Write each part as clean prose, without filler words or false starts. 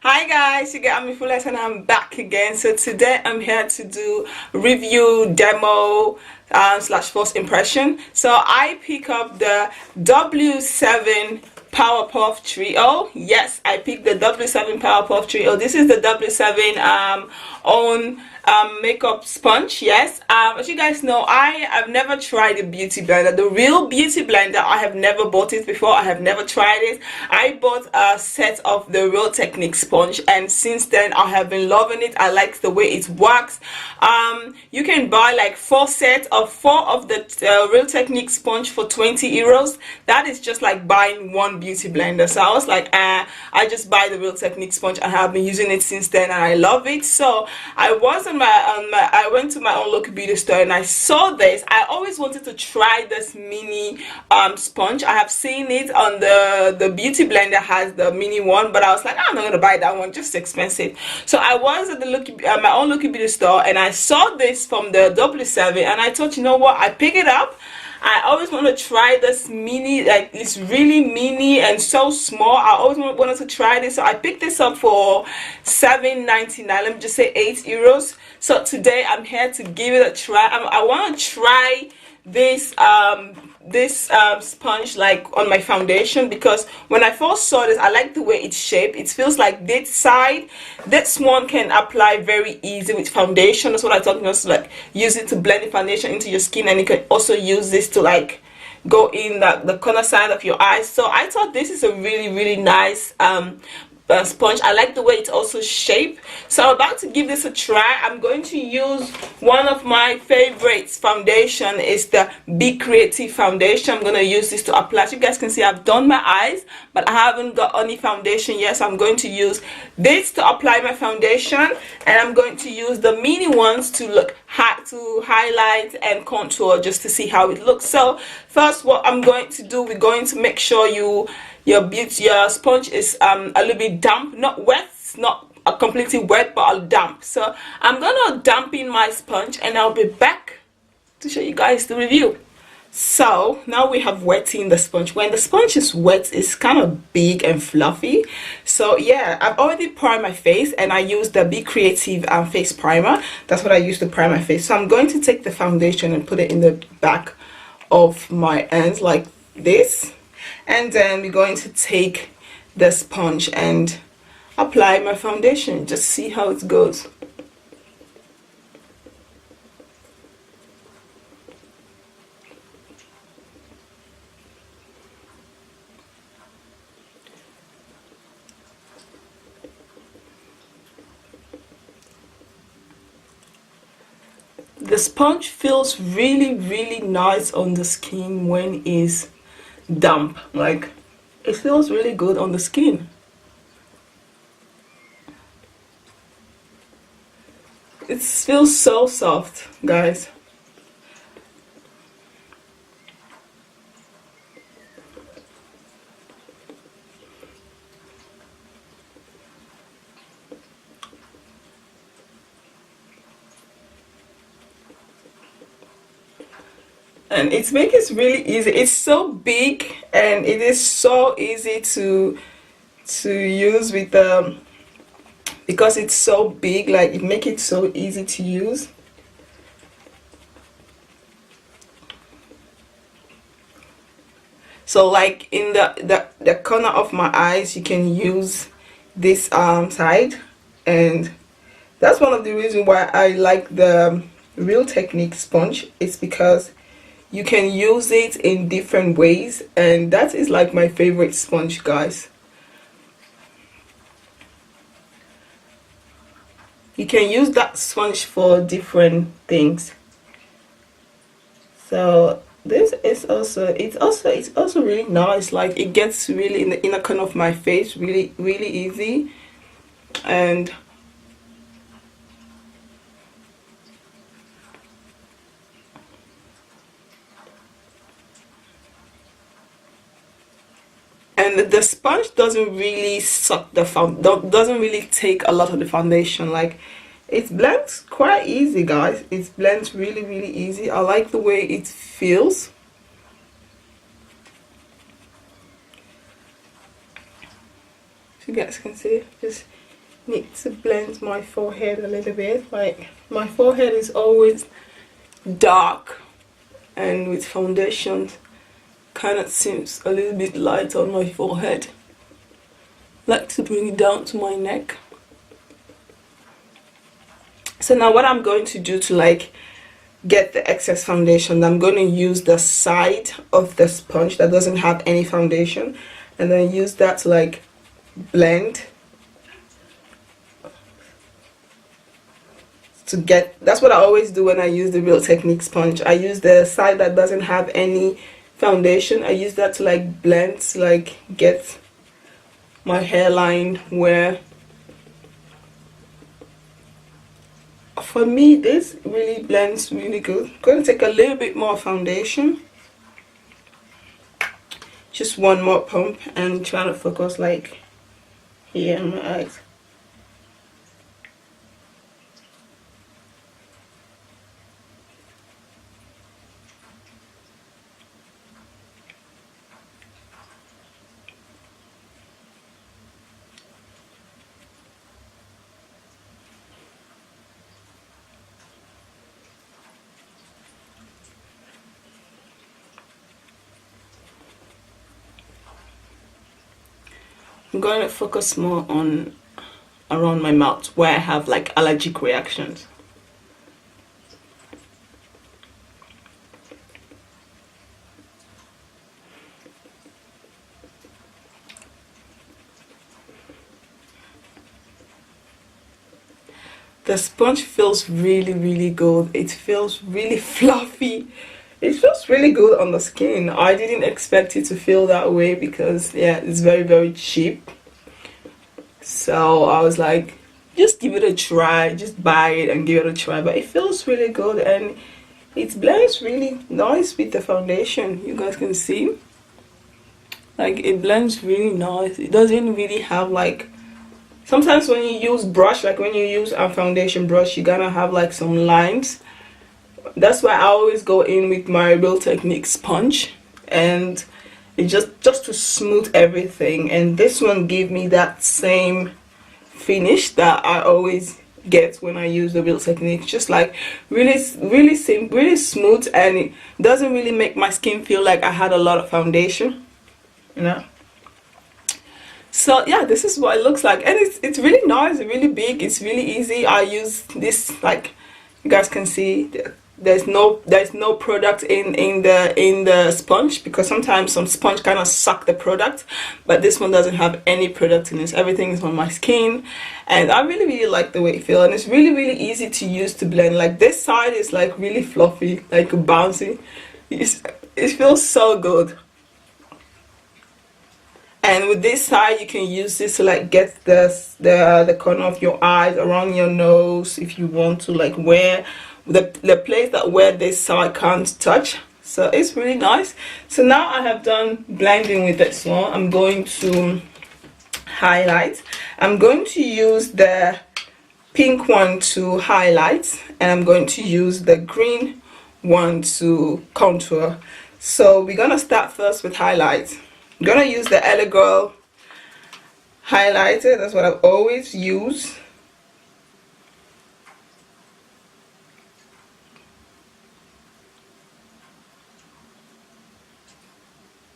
Hi guys, you get AMIFULLEST and I'm back again. So today I'm here to do review, demo, slash first impression. So I pick up the W7 Powerpuff Trio. Yes, I picked the W7 Powerpuff Trio. This is the W7 own makeup sponge. Yes, as you guys know, I have never tried a beauty blender, the real beauty blender. I have never bought it before. I have never tried it. I bought a set of the Real Technique sponge, and since then I have been loving it. I like the way it works. You can buy like 4 sets of 4 of the Real Technique sponge for 20 euros. That is just like buying one beauty blender. So I was like, I just buy the Real Technique sponge. I have been using it since then and I love it. So I went to my own local beauty store and I saw this. I always wanted to try this mini sponge. I have seen it on the beauty blender has the mini one, but I was like, I'm not gonna buy that one, just expensive. So I was at the my own local beauty store and I saw this from the W7 and I thought, you know what, I pick it up. I always want to try this mini, like it's really mini and so small. I always wanted to try this, so I picked this up for $7.99. Let me just say €8. So today I'm here to give it a try. I want to try this sponge like on my foundation, because when I first saw this, I like the way it's shaped. It feels like this one can apply very easy with foundation. That's what I thought. Just like use it to blend the foundation into your skin, and you can also use this to like go in the corner side of your eyes. So I thought this is a really nice sponge. I like the way it's also shaped. So I'm about to give this a try. I'm going to use one of my favorites foundation. Is the Be Creative foundation. I'm going to use this to apply. As you guys can see, I've done my eyes, but I haven't got any foundation yet. So I'm going to use this to apply my foundation, and I'm going to use the mini ones to highlight and contour, just to see how it looks. So first, what I'm going to do, we're going to make sure your sponge is a little bit damp, not wet, not completely wet, but damp. So I'm gonna dampen my sponge and I'll be back to show you guys the review. So now we have wetting the sponge. When the sponge is wet, it's kind of big and fluffy. So yeah, I've already primed my face and I use the Be Creative face primer. That's what I use to prime my face. So I'm going to take the foundation and put it in the back of my ends like this, and then we're going to take the sponge and apply my foundation. Just see how it goes. The sponge feels really nice on the skin when it's damp. Like, it feels really good on the skin. It feels so soft, guys. And it makes it really easy. It's so big and it is so easy to use with because it's so big, like it makes it so easy to use. So like in the corner of my eyes, you can use this side, and that's one of the reasons why I like the Real Technique sponge. It's because you can use it in different ways, and that is like my favorite sponge, guys. You can use that sponge for different things. So this is also it's also really nice. Like it gets really in the inner corner of my face really easy. And the sponge doesn't really suck doesn't really take a lot of the foundation. Like it blends quite easy, guys. It blends really easy. I like the way it feels. If you guys can see, just need to blend my forehead a little bit. Like, my forehead is always dark, and with foundation kind of seems a little bit light on my forehead. Like to bring it down to my neck. So now what I'm going to do to like get the excess foundation, I'm going to use the side of the sponge that doesn't have any foundation, and then use that to like blend to get. That's what I always do when I use the Real Technique sponge. I use the side that doesn't have any foundation. I use that to like blend, to like get my hairline where, for me, this really blends really good. I'm going to take a little bit more foundation, just one more pump, and try to focus like here on my eyes. I'm going to focus more on around my mouth where I have like allergic reactions. The sponge feels really good. It feels really fluffy. It feels really good on the skin. I didn't expect it to feel that way because yeah, it's very cheap. So I was like, just give it a try, just buy it and give it a try. But it feels really good, and it blends really nice with the foundation. You guys can see, like, it blends really nice. It doesn't really have like, sometimes when you use brush, like when you use a foundation brush, you're gonna have like some lines. That's why I always go in with my Real Technique sponge, and it just to smooth everything. And this one gave me that same finish that I always get when I use the Real Technique. Just like really simple, really smooth, and it doesn't really make my skin feel like I had a lot of foundation, you know. So yeah, this is what it looks like, and it's really nice, really big, it's really easy. I use this, like you guys can see, there's no product in the sponge, because sometimes some sponge kind of suck the product, but this one doesn't have any product in it. Everything is on my skin, and I really like the way it feels, and it's really easy to use to blend. Like this side is like really fluffy, like bouncy. It feels so good. And with this side, you can use this to like get the corner of your eyes, around your nose, if you want to, like where the place that where this side can't touch. So it's really nice. So now I have done blending with this one. I'm going to highlight. I'm going to use the pink one to highlight, and I'm going to use the green one to contour. So we're gonna start first with highlight. I'm gonna use the LA Girl highlighter. That's what I've always used.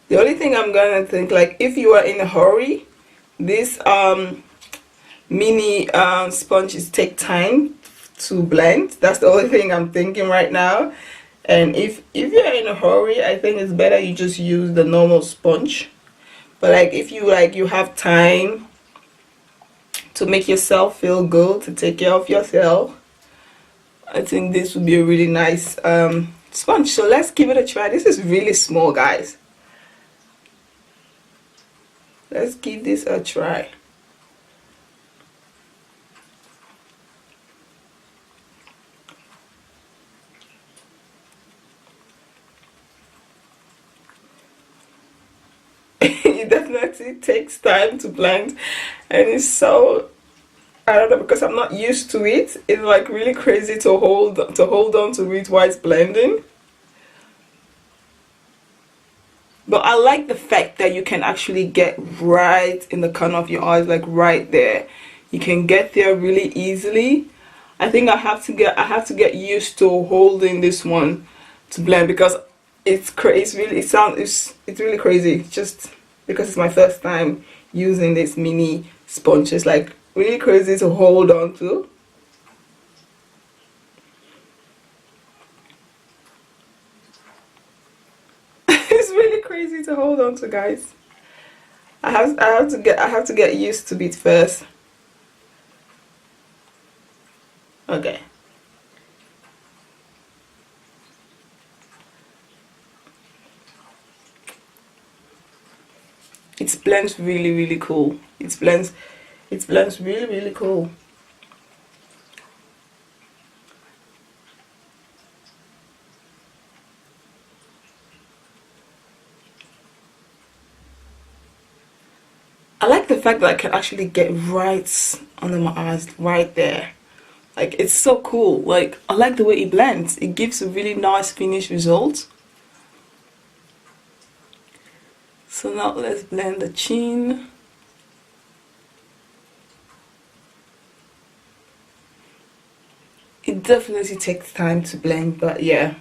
The only thing I'm gonna think, like if you are in a hurry, this mini sponges take time to blend. That's the only thing I'm thinking right now. And if you're in a hurry, I think it's better you just use the normal sponge. But like if you have time to make yourself feel good, to take care of yourself, I think this would be a really nice sponge. So let's give it a try. This is really small, guys. Let's give this a try. It definitely takes time to blend, and it's so, I don't know, because I'm not used to it. It's like really crazy to hold on to it while it's blending. But I like the fact that you can actually get right in the corner of your eyes, like right there. You can get there really easily. I think I have to get used to holding this one to blend, because it's really crazy, just because it's my first time using this mini sponge. It's like really crazy to hold on to. It's really crazy to hold on to, guys. I have to get used to it first. Okay. It blends really cool. It blends really cool. I like the fact that I can actually get right under my eyes, right there. Like, it's so cool. Like, I like the way it blends. It gives a really nice finished result. So now let's blend the chin. It definitely takes time to blend, but yeah.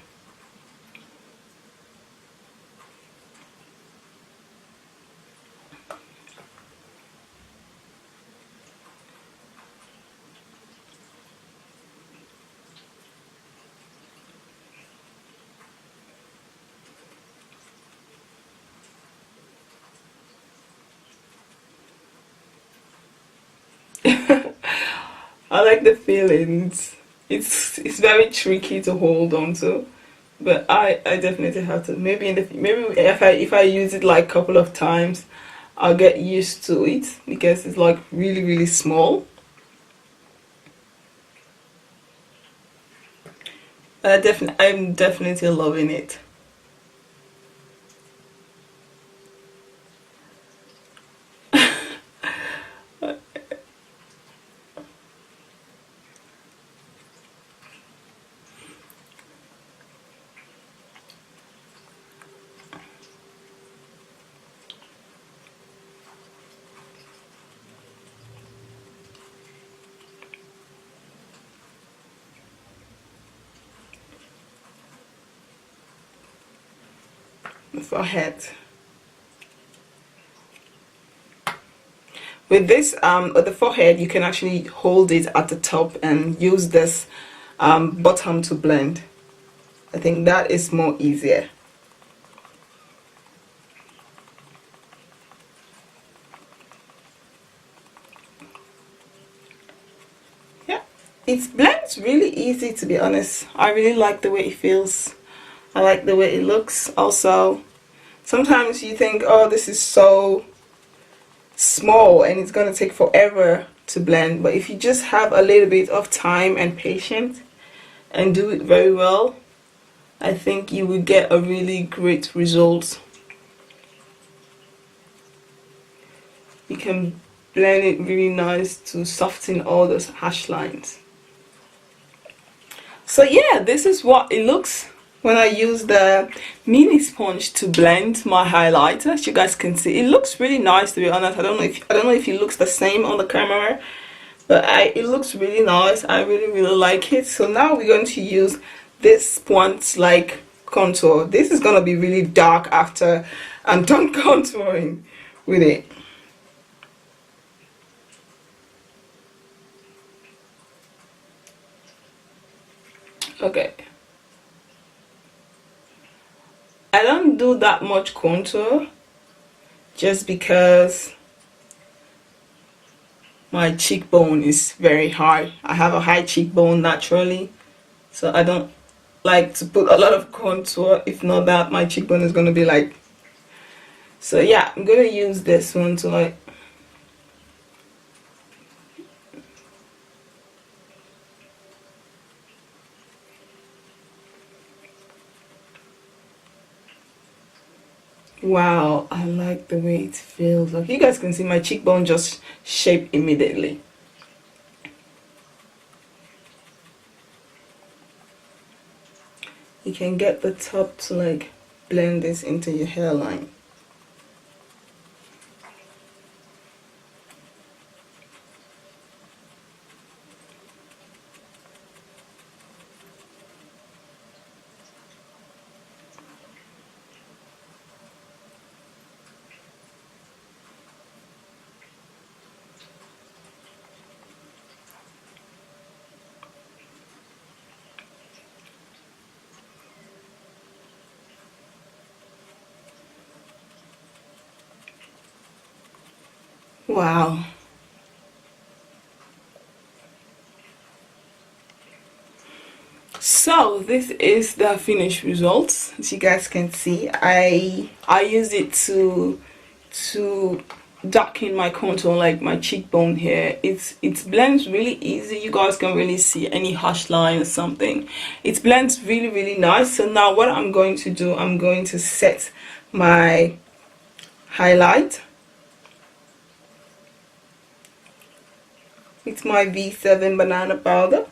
I like the feelings. It's very tricky to hold on to, but I definitely have to. Maybe maybe if I use it like a couple of times, I'll get used to it, because it's like really small. I'm definitely loving it. The forehead. With this, with the forehead, you can actually hold it at the top and use this bottom to blend. I think that is more easier. Yeah, it blends really easy, to be honest. I really like the way it feels. I like the way it looks. Also, sometimes you think, oh, this is so small and it's gonna take forever to blend, but if you just have a little bit of time and patience and do it very well, I think you will get a really great result. You can blend it really nice to soften all those harsh lines. So yeah, this is what it looks when I use the mini sponge to blend my highlighter. As you guys can see, it looks really nice, to be honest. I don't know if it looks the same on the camera, but it looks really nice. I really like it. So now we're going to use this point like contour. This is gonna be really dark after I'm done contouring with it. Okay, I don't do that much contour just because my cheekbone is very high. I have a high cheekbone naturally, so I don't like to put a lot of contour. If not that, my cheekbone is gonna be like, so yeah, I'm gonna use this one to like, wow, I like the way it feels. Like, you guys can see my cheekbone just shape immediately. You can get the top to like blend this into your hairline. Wow. So this is the finished results. As you guys can see, I use it to darken my contour, like my cheekbone here. It blends really easy. You guys can really see any harsh line or something. It blends really nice. So now what I'm going to do, I'm going to set my highlight with my V7 banana powder.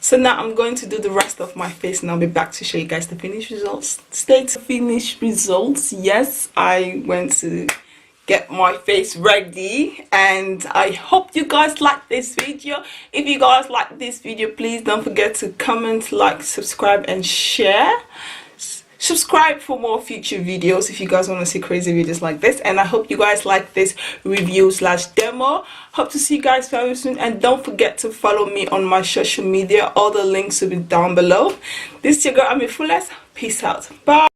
So now I'm going to do the rest of my face and I'll be back to show you guys the finished results. State finished results. Yes, I went to get my face ready and I hope you guys like this video. If you guys like this video, please don't forget to comment, like, subscribe and share. Subscribe for more future videos if you guys want to see crazy videos like this, and I hope you guys like this review slash demo. Hope to see you guys very soon, and don't forget to follow me on my social media. All the links will be down below. This is your girl AMIFULLEST. Peace out. Bye.